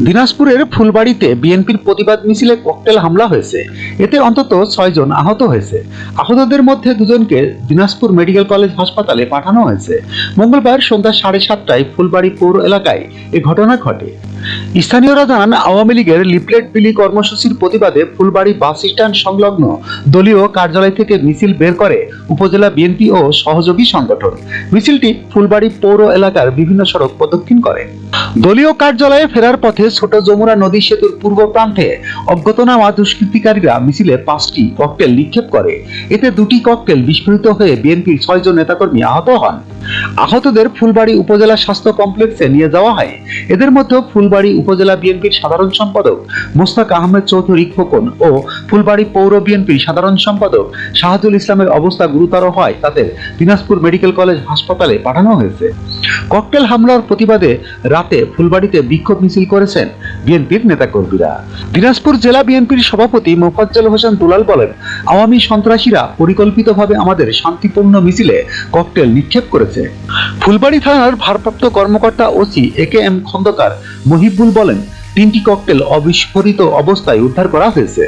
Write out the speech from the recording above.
দিনাজপুরের ফুলবাড়িতে বিএনপির প্রতিবাদ মিছিলে ককটেল হামলা হয়েছে। এতে অন্তত ৬ জন আহত হয়েছে। আহতদের মধ্যে 2 জনকে দিনাজপুর মেডিকেল কলেজ হাসপাতালে পাঠানো হয়েছে। মঙ্গলবার সন্ধ্যা 7:30টায় ফুলবাড়ি পৌর এলাকায় এ ঘটনা ঘটে। স্থানীয়রা জানান, আওয়ামী লীগের লিফলেট বিলি কর্মসূচির প্রতিবাদে ফুলবাড়ি বাস স্ট্যান্ড সংলগ্ন দলীয় কার্যালয় থেকে মিছিল বের করে উপজেলা বিএনপি ও সহযোগী সংগঠন। মিছিলটি ফুলবাড়ি পৌর এলাকার বিভিন্ন সড়ক প্রদক্ষিণ করে। দলীয় কার্যালয়ে ফেরার পথে ছোট যমুনা নদী সেতুর পূর্ব প্রান্তে অজ্ঞাতনামা দুষ্কৃতিকারীরা মিছিলে 5টি ককটেল নিক্ষেপ করে। এতে 2টি ককটেল বিস্ফোরিত হয়ে বিএনপির 6 জন নেতাকর্মী আহত হন। আহতদের ফুলবাড়ি উপজেলা স্বাস্থ্য কমপ্লেক্সে নিয়ে যাওয়া হয়। এদের মধ্যে ফুলবাড়ি উপজেলা বিএনপির সাধারণ সম্পাদক মোস্তাক আহমেদ চৌধুরী খোকন ও ফুলবাড়ি পৌর বিএনপির সাধারণ সম্পাদক শাহাদুল ইসলামের অবস্থা গুরুতর হয় তাদের দিনাজপুর মেডিকেল কলেজ হাসপাতালে পাঠানো হয়েছে। ককটেল হামলার প্রতিবাদে রাতে ফুলবাড়িতে বিক্ষোভ মিছিল করেছেন বিএনপির নেতাকর্মীরা। দিনাজপুর জেলা বিএনপির সভাপতি মোফাজ্জল হোসেন দুলাল বলেন, আওয়ামী সন্ত্রাসীরা পরিকল্পিতভাবে আমাদের শান্তিপূর্ণ মিছিলে ককটেল নিক্ষেপ করেছে। ফুলবাড়ি থানার ভারপ্রাপ্ত কর্মকর্তা ওসি AKM খন্দকার মহিবুল বলেন, 3টি ককটেল অবিস্ফোরিত অবস্থায় উদ্ধার করা হয়েছে।